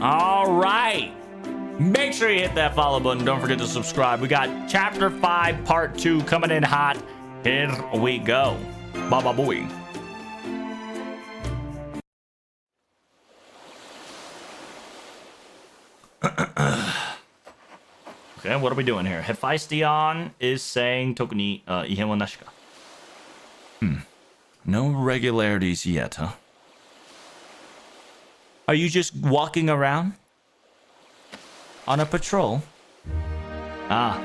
All right. Make sure you hit that follow button. Don't forget to subscribe. We got Chapter 5, Part 2 coming in hot. Here we go. Bye-bye, boy. Okay, what are we doing here? Hephaestion is saying Tokuni Ihan wa nashi ka? No regularities yet, huh? Are you just walking around? On a patrol? Ah.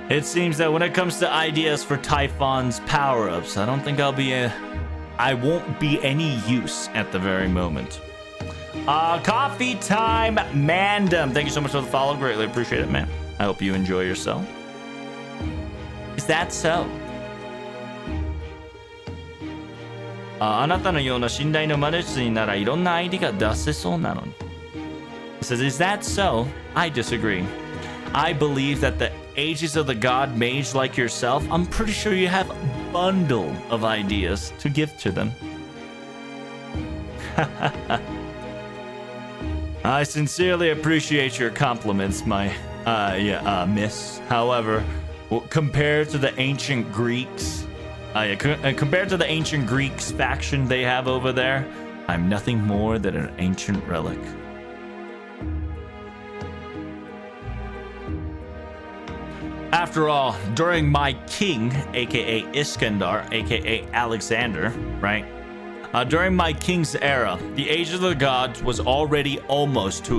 It seems that when it comes to ideas for Typhon's power-ups, I don't think I won't be any use at the very moment. Coffee time, Mandem. Thank you so much for the follow. Greatly appreciate it, man. I hope you enjoy yourself. Is that so? あなたのような信頼のマネジならいろんなアイディが出せそうなのに。It says, is that so? I disagree. I believe that the ages of the god mage like yourself, I'm pretty sure you have a bundle of ideas to give to them. I sincerely appreciate your compliments, my miss. However, compared to the ancient Greeks, compared to the ancient Greeks faction they have over there, I'm nothing more than an ancient relic. After all, during my king, aka Iskandar, aka Alexander, right? During my king's era, the age of the gods was already almost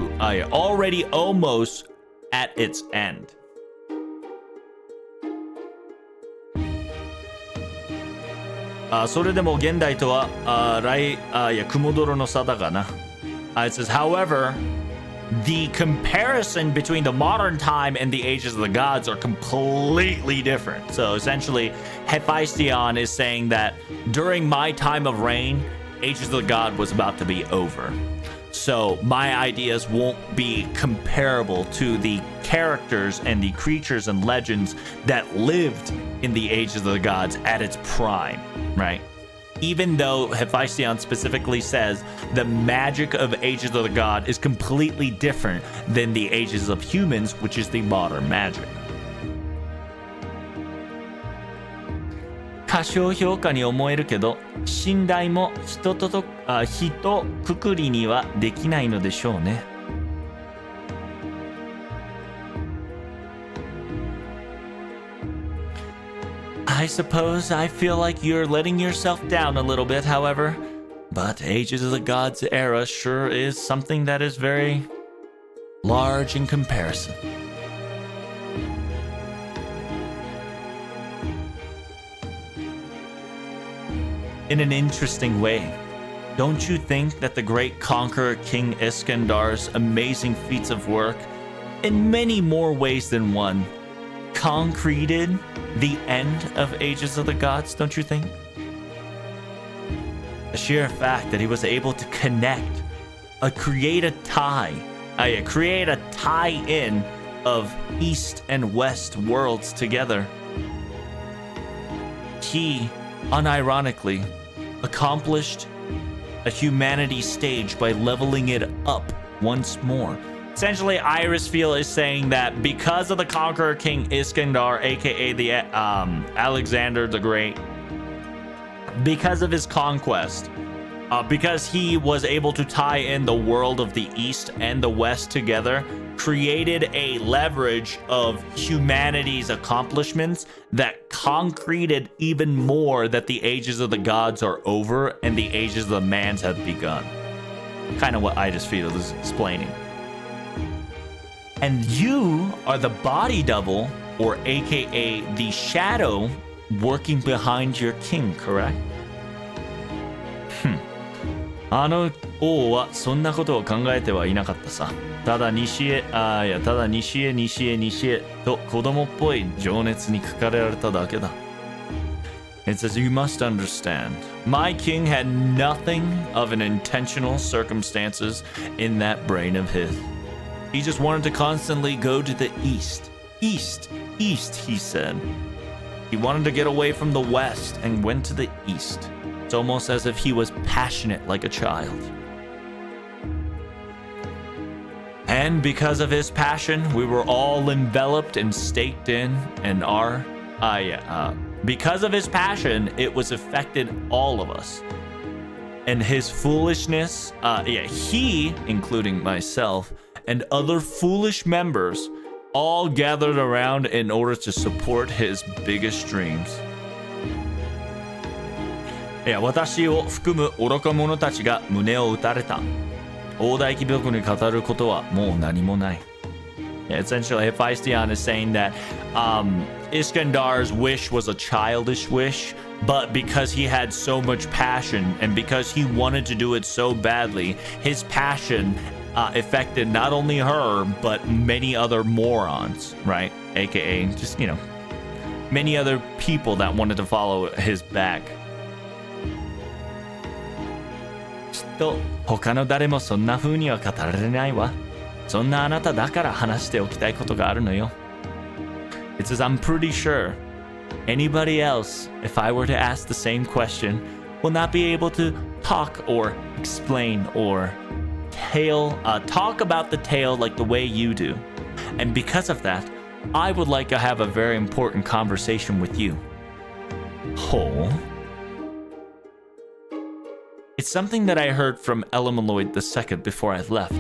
at its end. It says, however, the comparison between the modern time and the ages of the gods are completely different. So essentially, Hephaestion is saying that during my time of reign, ages of the god was about to be over. So my ideas won't be comparable to the characters and the creatures and legends that lived in the ages of the gods at its prime, right? Even though Hephaestion specifically says the magic of ages of the god is completely different than the ages of humans, which is the modern magic. 過小評価に思えるけど、信頼も人くくりにはできないのでしょうね。I suppose I feel like you're letting yourself down a little bit, however, but Ages of the Gods era sure is something that is very large in comparison. In an interesting way, don't you think that the great conqueror King Iskandar's amazing feats of work, in many more ways than one, concreted the end of Ages of the Gods, don't you think? The sheer fact that he was able to connect, create a tie-in of East and West worlds together. He, unironically, accomplished a humanity stage by leveling it up once more. Essentially, Irisfield is saying that because of the conqueror King Iskandar, aka the Alexander the Great, because of his conquest, because he was able to tie in the world of the East and the West together, created a leverage of humanity's accomplishments that concreted even more that the ages of the gods are over and the ages of the mans have begun. Kind of what Irisfield is explaining. And you are the body double, or aka the shadow, working behind your king, correct? あの王はそんなことを考えてはいなかったさ。ただ西へと子供っぽい情熱に駆られただけだ。It says, you must understand, my king had nothing of an intentional circumstances in that brain of his. He just wanted to constantly go to the east. East, he said. He wanted to get away from the west and went to the east. It's almost as if he was passionate like a child. And because of his passion, we were all enveloped and staked in, and because of his passion, it was affected all of us. And his foolishness, he, including myself, and other foolish members all gathered around in order to support his biggest dreams. 私を含む愚か者たちが胸を打たれた。大台記録に語ることはもう何もない。Essentially, Hephaestion is saying that Iskandar's wish was a childish wish, but because he had so much passion and because he wanted to do it so badly, his passion affected not only her, but many other morons, right? AKA, just, many other people that wanted to follow his back. きっと他の誰もそんな風には語られないわ。そんなあなただから話しておきたいことがあるのよ。It says, I'm pretty sure anybody else, if I were to ask the same question, will not be able to talk or explain or talk about the tale like the way you do. And because of that, I would like to have a very important conversation with you. Oh. It's something that I heard from Elamaloid II before I left.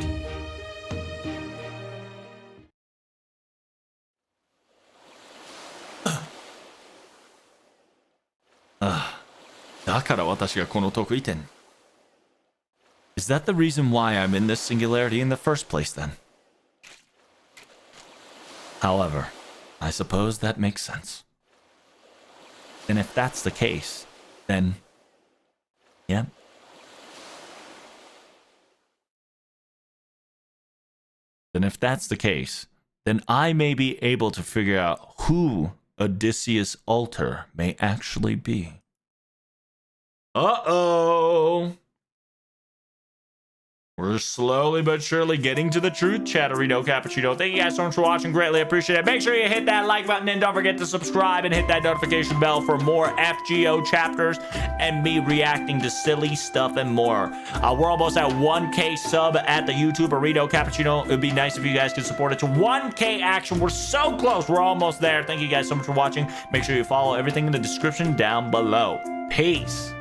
Is that the reason why I'm in this singularity in the first place, then? However, I suppose that makes sense. And if that's the case, then... yeah. Then if that's the case, then I may be able to figure out who Odysseus' altar may actually be. Uh-oh! We're slowly but surely getting to the truth, Chatterino Cappuccino. Thank you guys so much for watching. Greatly appreciate it. Make sure you hit that like button and don't forget to subscribe and hit that notification bell for more FGO chapters and me reacting to silly stuff and more. We're almost at 1K sub at the YouTube Burrito Cappuccino. It would be nice if you guys could support it to 1K action. We're so close. We're almost there. Thank you guys so much for watching. Make sure you follow everything in the description down below. Peace.